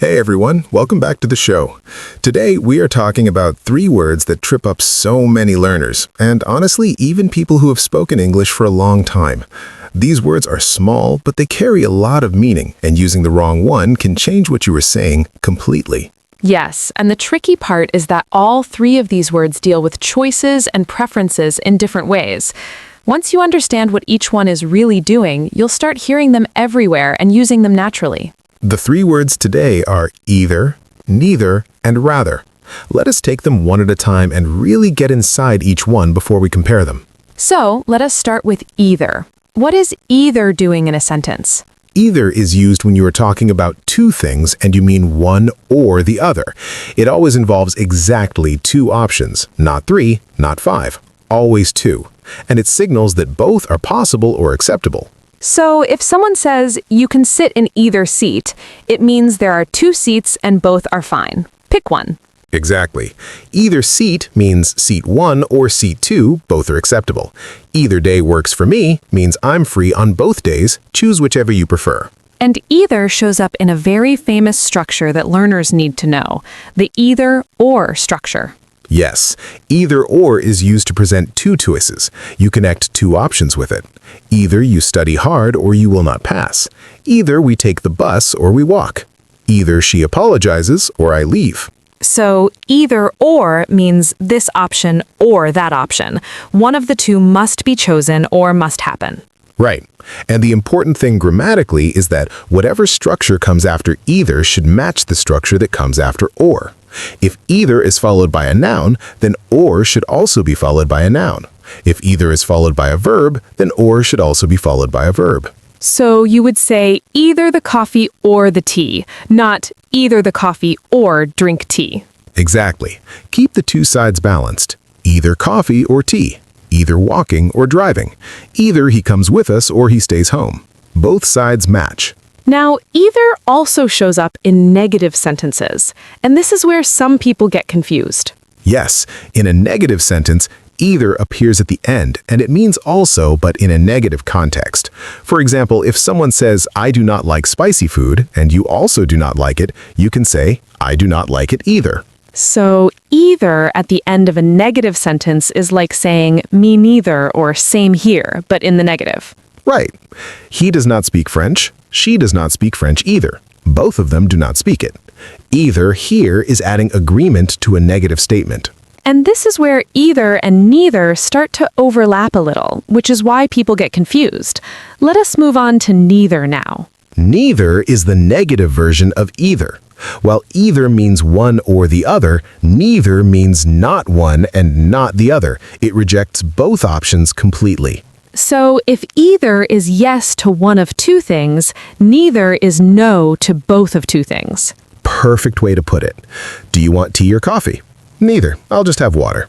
Hey everyone, welcome back to the show. Today we are talking about three words that trip up so many learners, and honestly, even people who have spoken English for a long time. These words are small, but they carry a lot of meaning, and using the wrong one can change what you were saying completely. Yes, and the tricky part is that all three of these words deal with choices and preferences in different ways. Once you understand what each one is really doing, you'll start hearing them everywhere and using them naturally. The three words today are either, neither, and rather. Let us take them one at a time and really get inside each one before we compare them. So, let us start with either. What is either doing in a sentence? Either is used when you are talking about two things and you mean one or the other. It always involves exactly two options, not three, not five, always two. And it signals that both are possible or acceptable. So, if someone says, you can sit in either seat, it means there are two seats and both are fine. Pick one. Exactly. Either seat means seat 1 or seat 2, both are acceptable. Either day works for me means I'm free on both days, choose whichever you prefer. And either shows up in a very famous structure that learners need to know, the either-or structure. Yes, either or is used to present two choices. You connect two options with it. Either you study hard or you will not pass. Either we take the bus or we walk. Either she apologizes or I leave. So either-or means this option or that option. One of the two must be chosen or must happen. Right. And the important thing grammatically is that whatever structure comes after either should match the structure that comes after or. If either is followed by a noun, then or should also be followed by a noun. If either is followed by a verb, then or should also be followed by a verb. So you would say either the coffee or the tea, not either the coffee or drink tea. Exactly. Keep the two sides balanced. Either coffee or tea. Either walking or driving. Either he comes with us or he stays home. Both sides match. Now, either also shows up in negative sentences, and this is where some people get confused. Yes, in a negative sentence, either appears at the end, and it means also, but in a negative context. For example, if someone says, I do not like spicy food, and you also do not like it, you can say, I do not like it either. So, either at the end of a negative sentence is like saying, me neither, or same here, but in the negative. Right. He does not speak French. She does not speak French either. Both of them do not speak it. Either here is adding agreement to a negative statement. And this is where either and neither start to overlap a little, which is why people get confused. Let us move on to neither now. Neither is the negative version of either. While either means one or the other, neither means not one and not the other. It rejects both options completely. So if either is yes to one of two things, neither is no to both of two things. Perfect way to put it. Do you want tea or coffee? Neither. I'll just have water.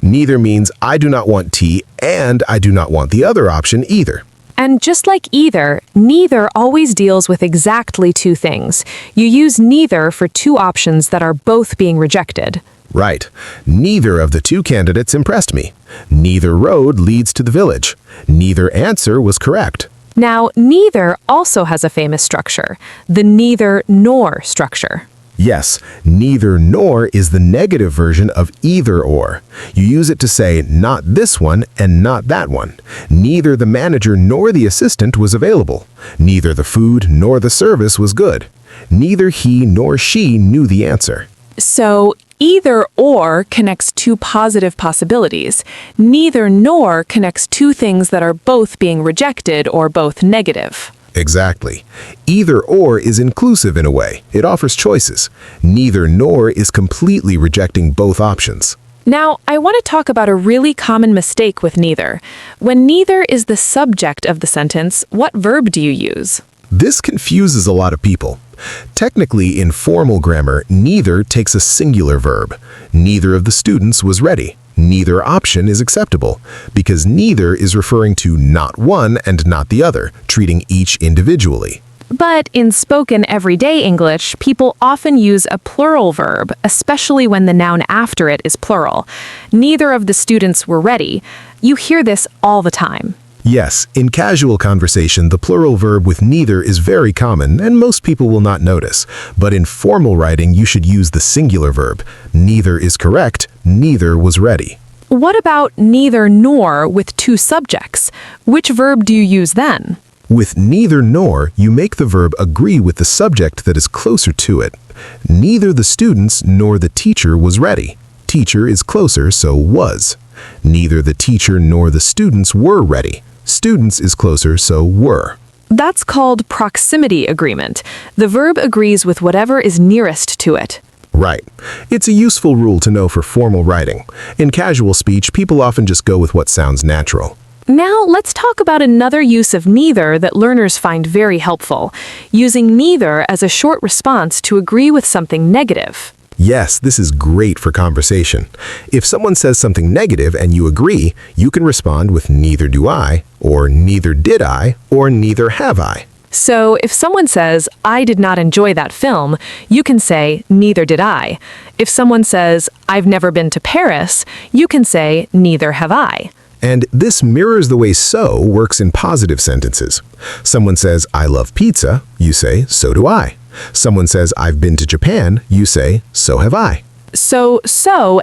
Neither means I do not want tea and I do not want the other option either. And just like either, neither always deals with exactly two things. You use neither for two options that are both being rejected. Right. Neither of the two candidates impressed me. Neither road leads to the village. Neither answer was correct. Now, neither also has a famous structure, the neither nor structure. Yes, neither nor is the negative version of either or. You use it to say not this one and not that one. Neither the manager nor the assistant was available. Neither the food nor the service was good. Neither he nor she knew the answer. So, either or connects two positive possibilities. Neither nor connects two things that are both being rejected or both negative. Exactly. Either or is inclusive in a way. It offers choices. Neither nor is completely rejecting both options. Now, I want to talk about a really common mistake with neither. When neither is the subject of the sentence, what verb do you use? This confuses a lot of people. Technically, in formal grammar, neither takes a singular verb. Neither of the students was ready. Neither option is acceptable, because neither is referring to not one and not the other, treating each individually. But in spoken everyday English, people often use a plural verb, especially when the noun after it is plural. Neither of the students were ready. You hear this all the time. Yes, in casual conversation, the plural verb with neither is very common, and most people will not notice. But in formal writing, you should use the singular verb. Neither is correct, neither was ready. What about neither nor with two subjects? Which verb do you use then? With neither nor, you make the verb agree with the subject that is closer to it. Neither the students nor the teacher was ready. Teacher is closer, so was. Neither the teacher nor the students were ready. Students is closer, so were. That's called proximity agreement. The verb agrees with whatever is nearest to it. Right. It's a useful rule to know for formal writing. In casual speech, people often just go with what sounds natural. Now, let's talk about another use of neither that learners find very helpful, using neither as a short response to agree with something negative. Yes, this is great for conversation. If someone says something negative and you agree, you can respond with neither do I, or neither did I, or neither have I. So if someone says, I did not enjoy that film, you can say, neither did I. If someone says, I've never been to Paris, you can say, neither have I. And this mirrors the way so works in positive sentences. Someone says, I love pizza, you say, so do I. Someone says, I've been to Japan, you say, so have I. So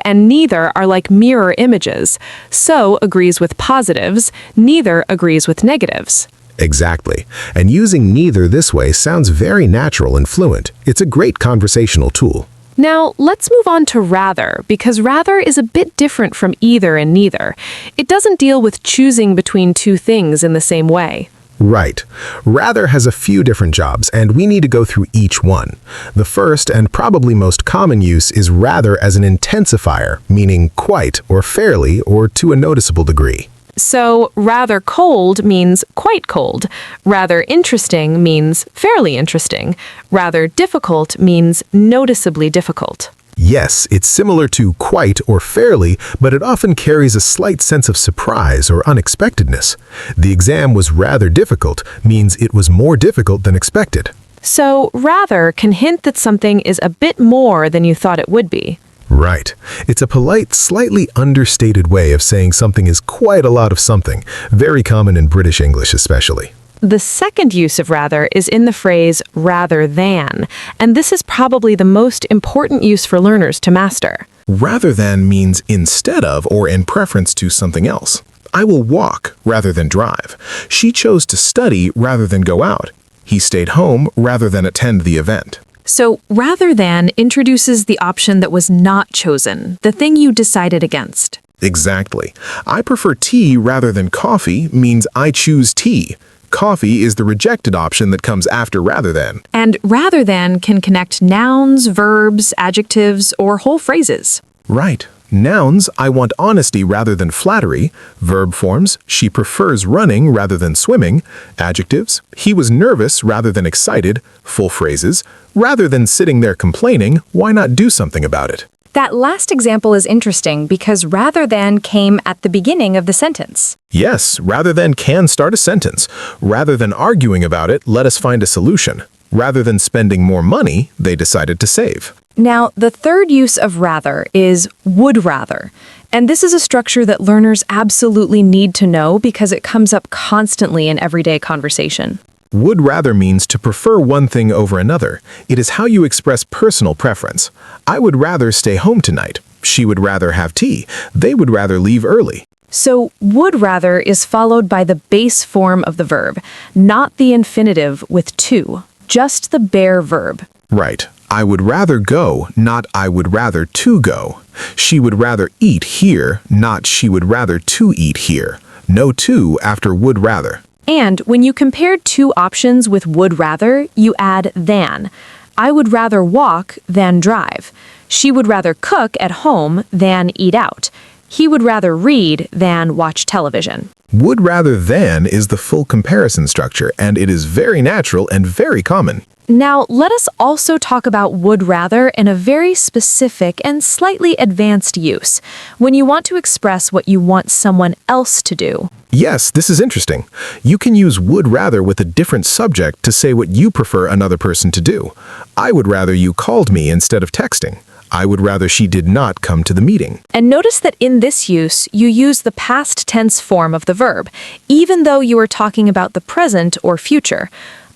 and neither are like mirror images. So agrees with positives, neither agrees with negatives. Exactly. And using neither this way sounds very natural and fluent. It's a great conversational tool. Now, let's move on to rather, because rather is a bit different from either and neither. It doesn't deal with choosing between two things in the same way. Right. Rather has a few different jobs, and we need to go through each one. The first and probably most common use is rather as an intensifier, meaning quite or fairly or to a noticeable degree. So, rather cold means quite cold. Rather interesting means fairly interesting. Rather difficult means noticeably difficult. Yes, it's similar to quite or fairly, but it often carries a slight sense of surprise or unexpectedness. The exam was rather difficult means it was more difficult than expected. So, rather can hint that something is a bit more than you thought it would be. Right. It's a polite, slightly understated way of saying something is quite a lot of something, very common in British English especially. The second use of rather is in the phrase rather than, and this is probably the most important use for learners to master. Rather than means instead of or in preference to something else. I will walk rather than drive. She chose to study rather than go out. He stayed home rather than attend the event. So, rather than introduces the option that was not chosen, the thing you decided against. Exactly. I prefer tea rather than coffee means I choose tea. Coffee is the rejected option that comes after rather than. And rather than can connect nouns, verbs, adjectives, or whole phrases. Right. Nouns, I want honesty rather than flattery. Verb forms, she prefers running rather than swimming. Adjectives, he was nervous rather than excited. Full phrases, rather than sitting there complaining, why not do something about it? That last example is interesting because rather than came at the beginning of the sentence. Yes, rather than can start a sentence. Rather than arguing about it, let us find a solution. Rather than spending more money, they decided to save. Now, the third use of rather is would rather. And this is a structure that learners absolutely need to know because it comes up constantly in everyday conversation. Would rather means to prefer one thing over another. It is how you express personal preference. I would rather stay home tonight. She would rather have tea. They would rather leave early. So, would rather is followed by the base form of the verb, not the infinitive with to, just the bare verb. Right. I would rather go, not I would rather to go. She would rather eat here, not she would rather to eat here. No to after would rather. And when you compare two options with would rather, you add than. I would rather walk than drive. She would rather cook at home than eat out. He would rather read than watch television. Would rather than is the full comparison structure, and it is very natural and very common. Now, let us also talk about would rather in a very specific and slightly advanced use, when you want to express what you want someone else to do. Yes, this is interesting. You can use would rather with a different subject to say what you prefer another person to do. I would rather you called me instead of texting. I would rather she did not come to the meeting. And notice that in this use, you use the past tense form of the verb, even though you are talking about the present or future.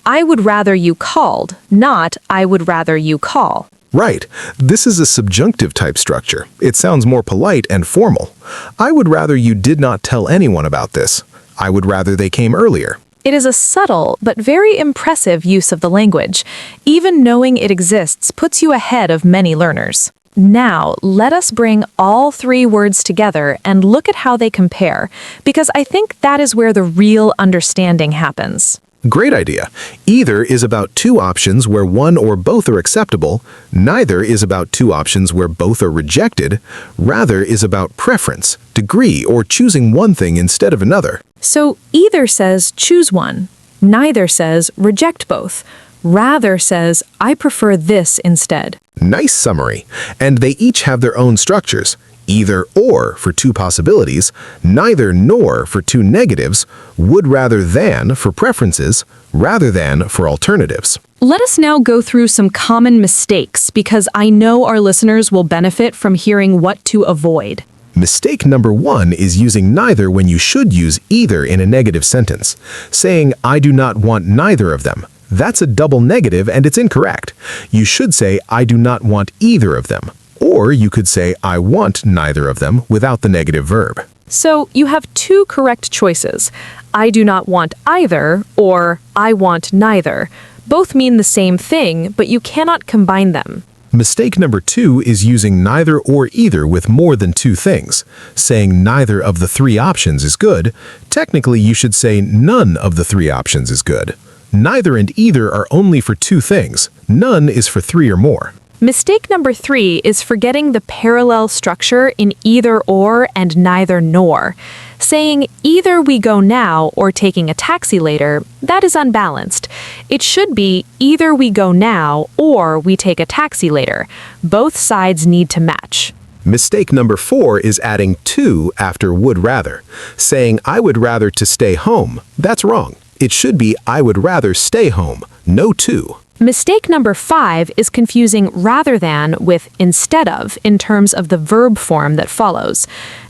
I would rather you called, not I would rather you call. Right. This is a subjunctive type structure. It sounds more polite and formal. I would rather you did not tell anyone about this. I would rather they came earlier. It is a subtle but very impressive use of the language. Even knowing it exists puts you ahead of many learners. Now, let us bring all three words together and look at how they compare, because I think that is where the real understanding happens. Great idea. Either is about two options where one or both are acceptable. Neither is about two options where both are rejected. Rather is about preference, degree, or choosing one thing instead of another. So either says choose one. Neither says reject both. Rather says I prefer this instead. Nice summary. And they each have their own structures. Either or for two possibilities, neither nor for two negatives, would rather than for preferences, rather than for alternatives. Let us now go through some common mistakes because I know our listeners will benefit from hearing what to avoid. Mistake number 1 is using neither when you should use either in a negative sentence. Saying, I do not want neither of them. That's a double negative and it's incorrect. You should say, I do not want either of them. Or you could say, I want neither of them without the negative verb. So you have two correct choices. I do not want either or I want neither. Both mean the same thing, but you cannot combine them. Mistake number 2 is using neither or either with more than two things. Saying neither of the three options is good. Technically, you should say none of the three options is good. Neither and either are only for two things. None is for three or more. Mistake number 3 is forgetting the parallel structure in either or and neither nor. Saying either we go now or taking a taxi later, that is unbalanced. It should be either we go now or we take a taxi later. Both sides need to match. Mistake number 4 is adding to after would rather. Saying I would rather to stay home. That's wrong. It should be I would rather stay home. No to. Mistake number 5 is confusing rather than with instead of in terms of the verb form that follows.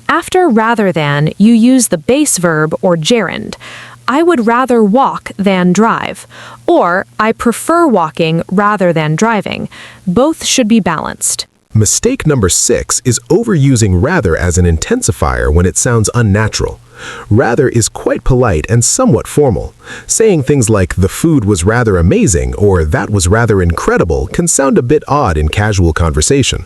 After rather than, you use the base verb or gerund. I would rather walk than drive. Or I prefer walking rather than driving. Both should be balanced. Mistake number 6 is overusing rather as an intensifier when it sounds unnatural. Rather is quite polite and somewhat formal. Saying things like the food was rather amazing or that was rather incredible can sound a bit odd in casual conversation.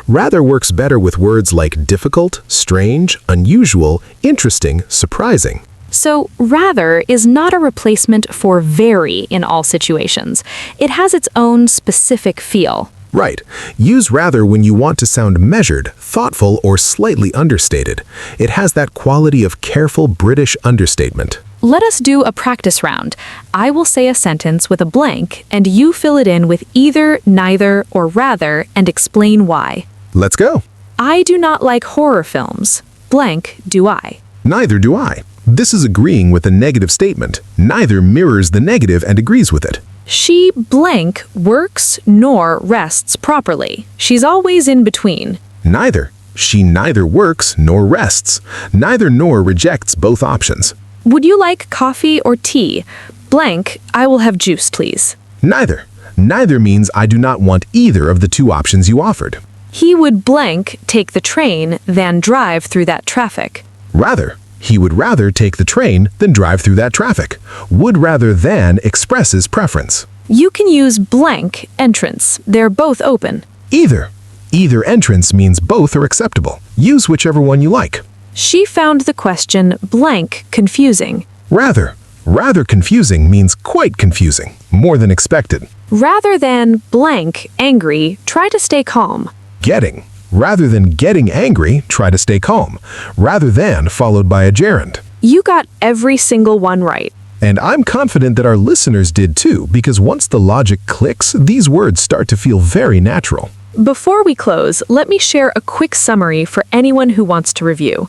Rather works better with words like difficult, strange, unusual, interesting, surprising. So, rather is not a replacement for very in all situations. It has its own specific feel. Right. Use rather when you want to sound measured, thoughtful, or slightly understated. It has that quality of careful British understatement. Let us do a practice round. I will say a sentence with a blank, and you fill it in with either, neither, or rather, and explain why. Let's go. I do not like horror films. Blank do I. Neither do I. This is agreeing with a negative statement. Neither mirrors the negative and agrees with it. She blank works nor rests properly. She's always in between. Neither. She neither works nor rests. Neither nor rejects both options. Would you like coffee or tea? Blank, I will have juice, please. Neither. Neither means I do not want either of the two options you offered. He would blank take the train than drive through that traffic. Rather. He would rather take the train than drive through that traffic. Would rather than expresses preference. You can use blank entrance. They're both open. Either. Either entrance means both are acceptable. Use whichever one you like. She found the question blank confusing. Rather. Rather confusing means quite confusing, more than expected. Rather than blank angry, try to stay calm. Getting. Rather than getting angry, try to stay calm. Rather than followed by a gerund. You got every single one right. And I'm confident that our listeners did too, because once the logic clicks, these words start to feel very natural. Before we close, let me share a quick summary for anyone who wants to review.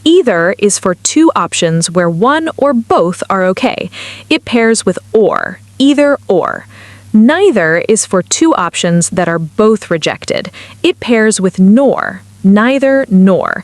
Either is for two options where one or both are okay. It pairs with or, either or. Neither is for two options that are both rejected. It pairs with nor, neither nor.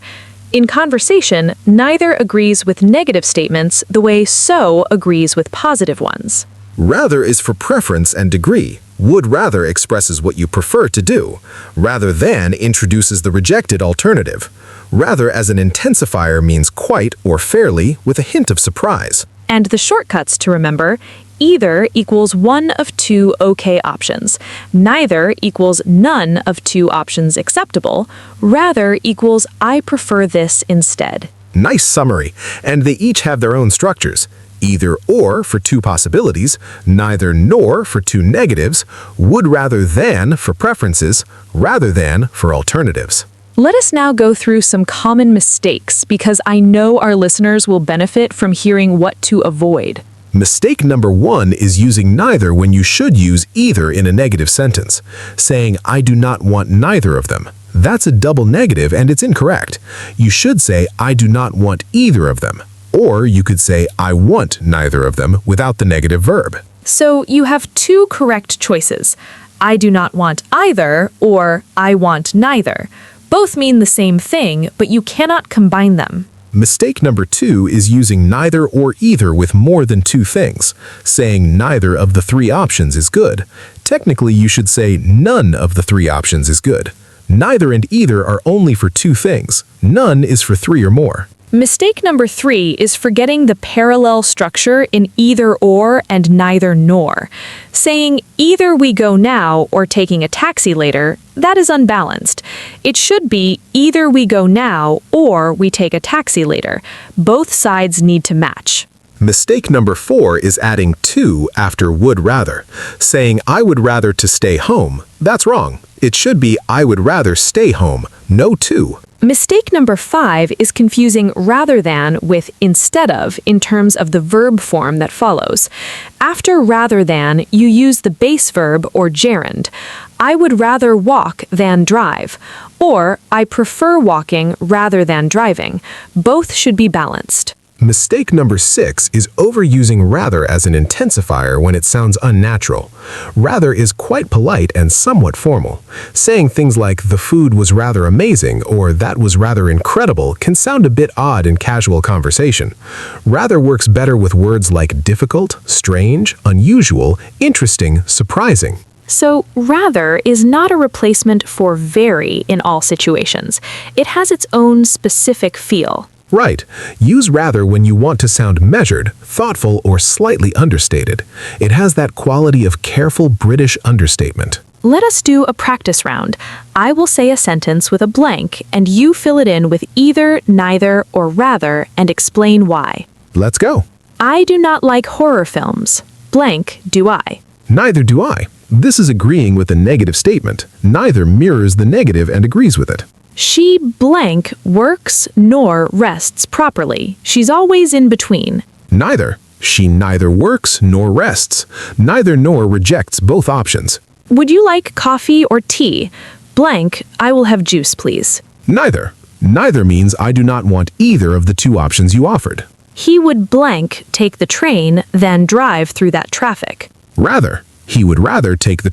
In conversation, neither agrees with negative statements the way so agrees with positive ones. Rather is for preference and degree. Would rather expresses what you prefer to do. Rather than introduces the rejected alternative. Rather as an intensifier means quite or fairly with a hint of surprise. And the shortcuts to remember: either equals one of two okay options. Neither equals none of two options acceptable. Rather equals I prefer this instead. Nice summary, and they each have their own structures. Either or for two possibilities, neither nor for two negatives, would rather than for preferences, rather than for alternatives. Let us now go through some common mistakes because I know our listeners will benefit from hearing what to avoid. Mistake number 1 is using neither when you should use either in a negative sentence, saying, I do not want neither of them. That's a double negative and it's incorrect. You should say, I do not want either of them. Or you could say, I want neither of them without the negative verb. So you have two correct choices. I do not want either or I want neither. Both mean the same thing, but you cannot combine them. Mistake number 2 is using neither or either with more than two things, saying neither of the three options is good. Technically, you should say none of the three options is good. Neither and either are only for two things. None is for three or more. Mistake number 3 is forgetting the parallel structure in either or and neither nor. Saying either we go now or taking a taxi later, that is unbalanced. It should be either we go now or we take a taxi later. Both sides need to match. Mistake number 4 is adding to after would rather, saying I would rather to stay home. That's wrong. It should be I would rather stay home, no to. Mistake number 5 is confusing rather than with instead of in terms of the verb form that follows. After rather than, you use the base verb or gerund. I would rather walk than drive, or I prefer walking rather than driving. Both should be balanced. Mistake number 6 is overusing rather as an intensifier when it sounds unnatural. Rather is quite polite and somewhat formal. Saying things like the food was rather amazing or that was rather incredible can sound a bit odd in casual conversation. Rather works better with words like difficult, strange, unusual, interesting, surprising. So, rather is not a replacement for very in all situations. It has its own specific feel. Right. Use rather when you want to sound measured, thoughtful, or slightly understated. It has that quality of careful British understatement. Let us do a practice round. I will say a sentence with a blank, and you fill it in with either, neither, or rather, and explain why. Let's go. I do not like horror films. Blank do I. Neither do I. This is agreeing with a negative statement. Neither mirrors the negative and agrees with it. She blank works nor rests properly. She's always in between. Neither. She neither works nor rests. Neither nor rejects both options. Would you like coffee or tea? Blank, I will have juice, please. Neither. Neither means I do not want either of the two options you offered. He would blank take the train, then drive through that traffic. Rather. He would rather take the